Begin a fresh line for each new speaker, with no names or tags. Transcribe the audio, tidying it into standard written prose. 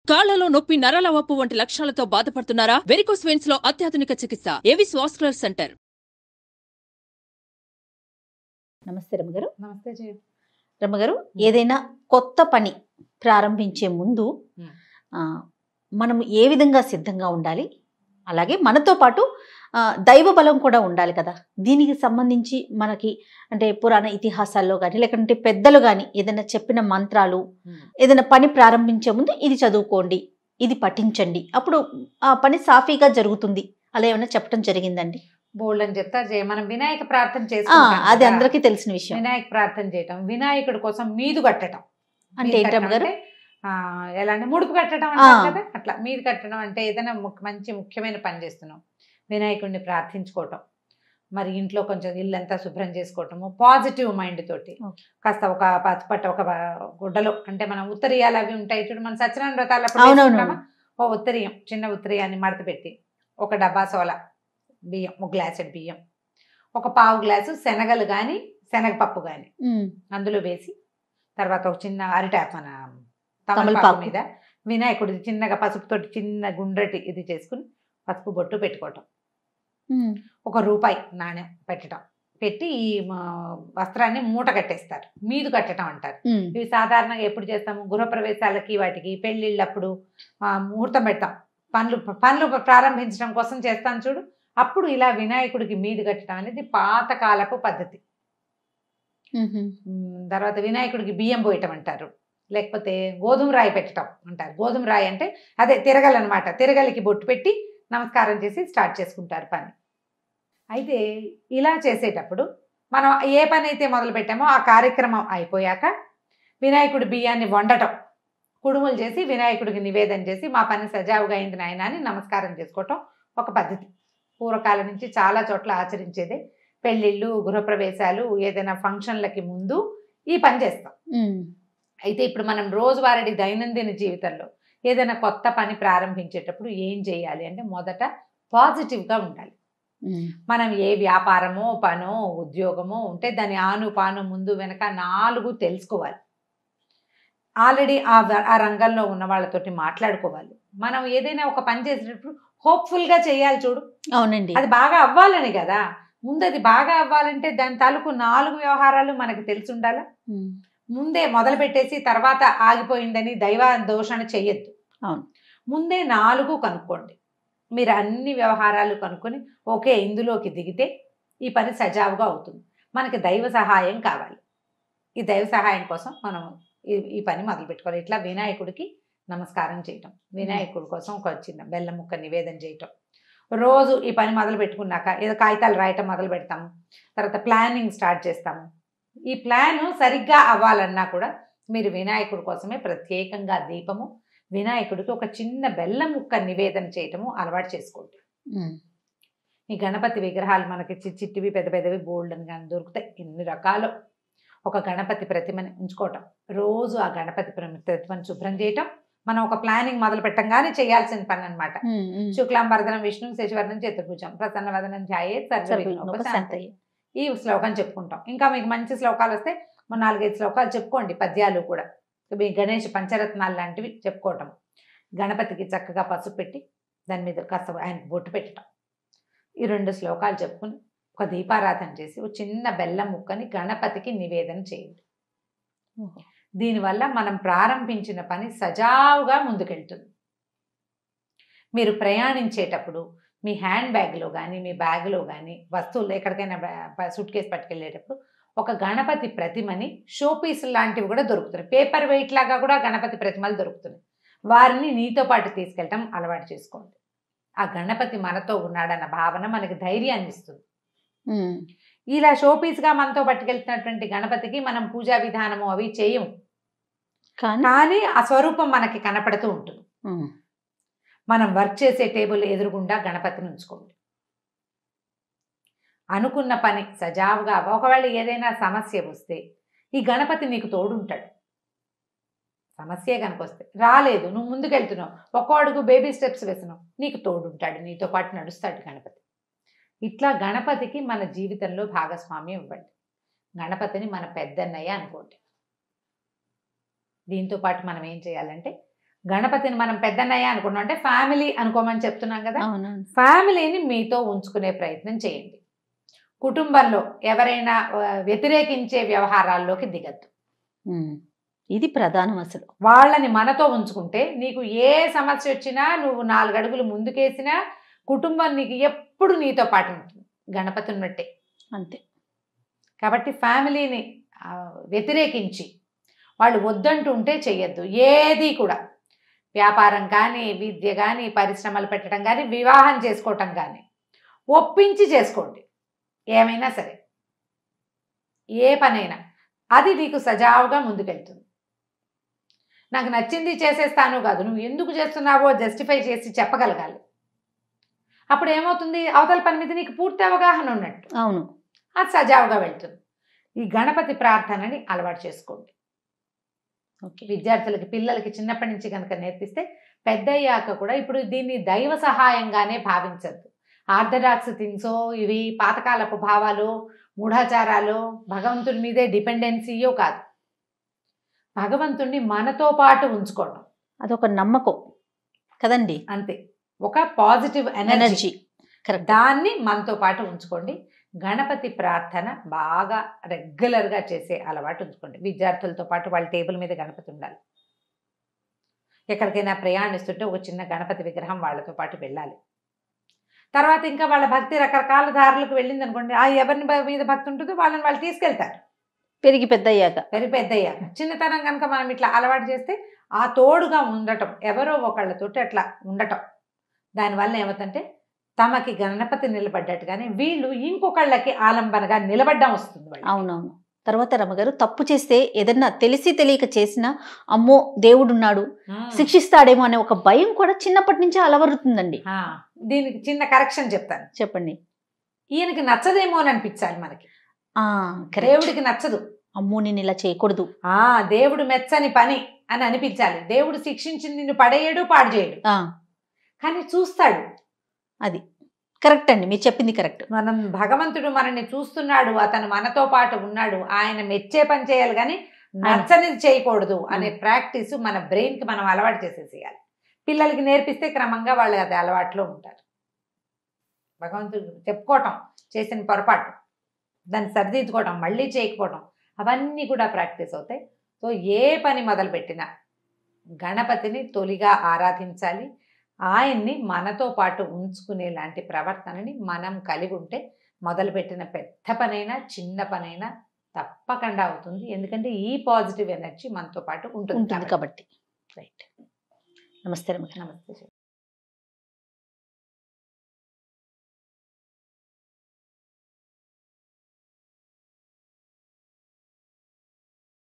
కాళ్లలో నొప్పి, నరాల వాపు వంటి లక్షణాలతో బాధపడుతున్నారా? వెరికోస్ వెయిన్స్ లో అత్యాధునిక చికిత్స ఏవిస్ వాస్కులర్ సెంటర్.
నమస్తే రమ్మగారు.
నమస్తే జయ.
రమ్మగారు, ఏదైనా కొత్త పని ప్రారంభించే ముందు మనం ఏ విధంగా సిద్ధంగా ఉండాలి? అలాగే మనతో పాటు దైవ బలం కూడా ఉండాలి కదా. దీనికి సంబంధించి మనకి అంటే పురాణ ఇతిహాసాల్లో కానీ లేకుంటే పెద్దలు కానీ ఏదైనా చెప్పిన మంత్రాలు, ఏదైనా పని ప్రారంభించే ముందు ఇది చదువుకోండి, ఇది పఠించండి, అప్పుడు ఆ పని సాఫీగా జరుగుతుంది, అలా ఏమైనా చెప్పడం జరిగిందండి?
బోల్డ్ అని చెప్తారు జయ. మనం వినాయక ప్రార్థన చేసుకుంటాం,
అది అందరికీ తెలిసిన విషయం.
వినాయక ప్రార్థన చేయటం, వినాయకుడి కోసం మీదు కట్టడం
అంటే ఏంటమ్మగారు?
ఎలా అంటే ముడుపు కట్టడం అంటారు కదా, అట్లా మీది కట్టడం అంటే ఏదైనా మంచి ముఖ్యమైన పని చేస్తున్నాం, వినాయకుడిని ప్రార్థించుకోవటం, మరి ఇంట్లో కొంచెం ఇల్లంతా శుభ్రం చేసుకోవటము, పాజిటివ్ మైండ్ తోటి కాస్త ఒక పచ్చపట్ట ఒక గుడ్డలో, అంటే మనం ఉత్తరీయాలు అవి ఉంటాయి చూడు, మన సత్యనారాయణ వ్రతాలు ఓ ఉత్తరీయం, చిన్న ఉత్తరీయాన్ని మడత పెట్టి ఒక డబ్బా సోల బియ్యం, ఒక గ్లాసెడ్ బియ్యం, ఒక పావు గ్లాసు శనగలు కానీ శనగపప్పు కానీ అందులో వేసి, తర్వాత ఒక చిన్న అరిటాకు మన తమలపాకు మీద వినాయకుడి చిన్నగా పసుపుతోటి చిన్న గుండ్రటి ఇది చేసుకుని పసుపు బొట్టు పెట్టుకోవటం, ₹1 నాణ్యం పెట్టడం, పెట్టి ఈ వస్త్రాన్ని మూట కట్టేస్తారు, మీదు కట్టడం అంటారు. ఇవి సాధారణంగా ఎప్పుడు చేస్తాము? గృహప్రవేశాలకి, వాటికి పెళ్ళిళ్ళప్పుడు ముహూర్తం పెడతాం, పనులు ప్రారంభించడం కోసం చేస్తాం చూడు, అప్పుడు ఇలా వినాయకుడికి మీది కట్టడం అనేది పాతకాలపు పద్ధతి. తర్వాత వినాయకుడికి బియ్యం పోయటం అంటారు, లేకపోతే గోధుమ రాయి పెట్టడం అంటారు. గోధుమ రాయి అంటే అదే తిరగలి అనమాట. తిరగలికి బొట్టు పెట్టి నమస్కారం చేసి స్టార్ట్ చేసుకుంటారు పని. అయితే ఇలా చేసేటప్పుడు మనం ఏ పని అయితే మొదలు పెట్టామో ఆ కార్యక్రమం అయిపోయాక వినాయకుడి బియ్యాన్ని వండటం, కుడుములు చేసి వినాయకుడికి నివేదన చేసి మా పని సజావుగా అయింది నాయన అని నమస్కారం చేసుకోవటం ఒక పద్ధతి. పూర్వకాలం నుంచి చాలా చోట్ల ఆచరించేదే. పెళ్ళిళ్ళు, గృహప్రవేశాలు, ఏదైనా ఫంక్షన్లకి ముందు ఈ పని చేస్తాం. అయితే ఇప్పుడు మనం రోజువారీ దైనందిన జీవితంలో ఏదైనా కొత్త పని ప్రారంభించేటప్పుడు ఏం చేయాలి అంటే, మొదట పాజిటివ్గా ఉండాలి. మనం ఏ వ్యాపారమో, పనో, ఉద్యోగమో ఉంటే దాని ఆను ముందు వెనక 4 తెలుసుకోవాలి. ఆల్రెడీ ఆ రంగంలో ఉన్న వాళ్ళతోటి మాట్లాడుకోవాలి. మనం ఏదైనా ఒక పని చేసేటప్పుడు హోప్ఫుల్గా చేయాలి చూడు.
అవునండి,
అది బాగా అవ్వాలని కదా. ముందు అది బాగా అవ్వాలంటే దాని తాలూకు 4 వ్యవహారాలు మనకు తెలిసి ఉండాలా. ముందే మొదలు పెట్టేసి తర్వాత ఆగిపోయిందని దైవ దోషణ చెయ్యొద్దు.
అవును,
ముందే 4 కనుక్కోండి. మీరు అన్ని వ్యవహారాలు కనుక్కొని ఓకే ఇందులోకి దిగితే ఈ పని సజావుగా అవుతుంది. మనకి దైవ సహాయం కావాలి. ఈ దైవ సహాయం కోసం మనం ఈ పని మొదలు పెట్టుకోవాలి. ఇట్లా వినాయకుడికి నమస్కారం చేయటం, వినాయకుడి కోసం ఒక చిన్న బెల్లం ముక్క నివేదన చేయటం. రోజు ఈ పని మొదలు పెట్టుకున్నాక ఏదో కాగితాలు రాయటం మొదలు పెడతాము. తర్వాత ప్లానింగ్ స్టార్ట్ చేస్తాము. ఈ ప్లాన్ సరిగ్గా అవ్వాలన్నా కూడా మీరు వినాయకుడి కోసమే ప్రత్యేకంగా దీపము, వినాయకుడికి ఒక చిన్న బెల్లం ముక్క నివేదన చేయటము అలవాటు చేసుకోండి. ఈ గణపతి విగ్రహాలు మనకి చిట్టివి పెద్ద పెద్దవి బోల్డ్ అని కానీ దొరుకుతాయి, ఎన్ని రకాలు. ఒక గణపతి ప్రతిమని ఉంచుకోవటం, రోజు ఆ గణపతి ప్రతిమని శుభ్రం చేయటం మనం ఒక ప్లానింగ్ మొదలు పెట్టంగానే చేయాల్సిన పని అనమాట. శుక్లాంబరధనం విష్ణు శశివర్ణం చతుర్భుజం ప్రసన్నవదనం ధ్యాయేత్ సర్వవిఘ్నోపశాంతయే. ఈ శ్లోకం చెప్పుకుంటాం. ఇంకా మీకు మంచి శ్లోకాలు వస్తే 4-5 శ్లోకాలు చెప్పుకోండి, పద్యాలు కూడా. మీ గణేష్ పంచరత్నాలు లాంటివి చెప్పుకోవటం. గణపతికి చక్కగా పసుపు పెట్టి దాని మీద కాస్త ఆయనకు బొట్టు పెట్టడం. ఈ 2 శ్లోకాలు చెప్పుకుని ఒక దీపారాధన చేసి ఒక చిన్న బెల్లం ముక్కని గణపతికి నివేదన చేయండి. దీనివల్ల మనం ప్రారంభించిన పని సజావుగా ముందుకెళ్తుంది. మీరు ప్రయాణించేటప్పుడు మీ హ్యాండ్ బ్యాగ్లో కానీ మీ బ్యాగ్లో కానీ వస్తువులు ఎక్కడికైనా సూట్ కేసు పట్టుకెళ్ళేటప్పుడు ఒక గణపతి ప్రతిమని షోపీస్ లాంటివి కూడా దొరుకుతున్నాయి. పేపర్ వెయిట్ లాగా కూడా గణపతి ప్రతిమలు దొరుకుతున్నాయి. వారిని నీతో పాటు తీసుకెళ్ళటం అలవాటు చేసుకోండి. ఆ గణపతి మనతో ఉన్నాడన్న భావన మనకి ధైర్యాన్ని ఇస్తుంది. ఇలా షోపీస్గా మనతో పట్టుకెళ్తున్నటువంటి గణపతికి మనం పూజా విధానము అవి చేయము, కానీ ఆ స్వరూపం మనకి కనపడుతూ ఉంటుంది. మనం వర్క్ చేసే టేబుల్ ఎదురుగుండా గణపతిని ఉంచుకోండి. అనుకున్న పని సజావుగా, ఒకవేళ ఏదైనా సమస్య వస్తే ఈ గణపతి నీకు తోడుంటాడు. సమస్య కనుక వస్తే రాలేదు, నువ్వు ముందుకెళ్తున్నావు, ఒక్కో అడుగు బేబీ స్టెప్స్ వేసినావు, నీకు తోడుంటాడు, నీతో పాటు నడుస్తాడు గణపతి. ఇట్లా గణపతికి మన జీవితంలో భాగస్వామ్యం ఇవ్వండి. గణపతిని మన పెద్దన్నయ్య అనుకోండి. దీంతో పాటు మనం ఏం చేయాలంటే గణపతిని మనం పెద్దన్నయ్య అనుకున్నాం అంటే ఫ్యామిలీ అనుకోమని చెప్తున్నాం కదా.
అవునవును.
ఫ్యామిలీని మీతో ఉంచుకునే ప్రయత్నం చేయండి. కుటుంబంలో ఎవరైనా వ్యతిరేకించే వ్యవహారాల్లోకి దిగద్దు.
ఇది ప్రధానం అసలు.
వాళ్ళని మనతో ఉంచుకుంటే నీకు ఏ సమస్య వచ్చినా నువ్వు 4 అడుగులు ముందుకేసినా కుటుంబం నీకు ఎప్పుడు నీతో పాటు ఉంటుంది, గణపతి ఉన్నట్టే.
అంతే.
కాబట్టి ఫ్యామిలీని వ్యతిరేకించి వాళ్ళు వద్దంటుంటే చెయ్యొద్దు. ఏది కూడా వ్యాపారం కానీ, విద్య కానీ, పరిశ్రమలు పెట్టడం కానీ, వివాహం చేసుకోవటం కానీ ఒప్పించి చేసుకోండి. ఏమైనా సరే, ఏ పనైనా అది నీకు సజావుగా ముందుకెళ్తుంది. నాకు నచ్చింది చేసేస్తాను కాదు, నువ్వు ఎందుకు చేస్తున్నావో జస్టిఫై చేసి చెప్పగలగాలి. అప్పుడు ఏమవుతుంది, అవతల పని మీద నీకు పూర్తి అవగాహన ఉన్నట్టు.
అవును.
అది సజావుగా వెళ్తుంది. ఈ గణపతి ప్రార్థనని అలవాటు చేసుకోండి. విద్యార్థులకి, పిల్లలకి చిన్నప్పటి నుంచి కనుక నేర్పిస్తే పెద్దయ్యాక కూడా ఇప్పుడు దీన్ని దైవ సహాయంగానే భావించద్దు. ఆర్థడాక్స్ థింగ్సో, ఇవి పాతకాలపు భావాలు, మూఢాచారాలు, భగవంతుడి మీదే డిపెండెన్సీయో కాదు. భగవంతుడిని మనతో పాటు ఉంచుకోవడం
అదొక నమ్మకం కదండి.
అంతే, ఒక పాజిటివ్ ఎనర్జీ.
కరెక్ట్.
దాన్ని మనతో పాటు ఉంచుకోండి. గణపతి ప్రార్థన బాగా రెగ్యులర్గా చేసే అలవాటు ఉంచుకోండి. విద్యార్థులతో పాటు వాళ్ళ టేబుల్ మీద గణపతి ఉండాలి. ఎక్కడికైనా ప్రయాణిస్తుంటే ఒక చిన్న గణపతి విగ్రహం వాళ్ళతో పాటు వెళ్ళాలి. తర్వాత ఇంకా వాళ్ళ భక్తి రకరకాల దారులకు వెళ్ళింది అనుకోండి, ఎవరిని మీద భక్తి ఉంటుందో వాళ్ళని వాళ్ళు తీసుకెళ్తారు.
పెరిగి పెద్దయ్యాక.
చిన్నతనం కనుక మనం ఇట్లా అలవాటు చేస్తే ఆ తోడుగా ఉండటం, ఎవరో ఒకళ్ళతోటి అట్లా ఉండటం, దానివల్ల ఏమవుతుందంటే తమకి గణపతి నిలబడ్డట్టుగానే వీళ్ళు ఇంకొకళ్ళకి ఆలంబనగా నిలబడ్డం వస్తుంది.
అవునవును. తర్వాత రమ్మగారు, తప్పు చేస్తే ఏదన్నా తెలిసి తెలియక చేసినా అమ్మో దేవుడున్నాడు శిక్షిస్తాడేమో అనే ఒక భయం కూడా చిన్నప్పటి నుంచే అలవరుతుందండి.
దీనికి చిన్న కరెక్షన్ చెప్తాను.
చెప్పండి.
ఈయనకి నచ్చదేమో అని అనిపించాలి మనకి. దేవుడికి నచ్చదు,
అమ్మో నేను ఇలా చేయకూడదు,
దేవుడు మెచ్చని పని అని అనిపించాలి. దేవుడు శిక్షించి నిన్ను పడేయడు, పాడు చేయడు, కానీ చూస్తాడు.
అది కరెక్ట్ అండి, మీరు చెప్పింది కరెక్ట్.
మనం భగవంతుడు మనల్ని చూస్తున్నాడు, అతను మనతో పాటు ఉన్నాడు, ఆయన మెచ్చే పని చేయాలి కానీ నచ్చనిది చేయకూడదు అనే ప్రాక్టీస్ మన బ్రెయిన్కి మనం అలవాటు చేసేసేయాలి. పిల్లలకి నేర్పిస్తే క్రమంగా వాళ్ళు అది అలవాట్లో ఉంటారు. భగవంతుడు చెప్పుకోవటం, చేసిన పొరపాటు దాన్ని సరిదిద్దుకోవటం, మళ్ళీ చేయకపోవటం, అవన్నీ కూడా ప్రాక్టీస్ అవుతాయి. సో ఏ పని మొదలుపెట్టినా గణపతిని తొలిగా ఆరాధించాలి. ఆయన్ని మనతో పాటు ఉంచుకునేలాంటి ప్రవర్తనని మనం కలిగి ఉంటే మొదలుపెట్టిన పెద్ద పనైనా చిన్న పనైనా తప్పకుండా అవుతుంది. ఎందుకంటే ఈ పాజిటివ్ ఎనర్జీ మనతో పాటు ఉంటుంది కాబట్టి.
రైట్. నమస్తే.
నమస్తే.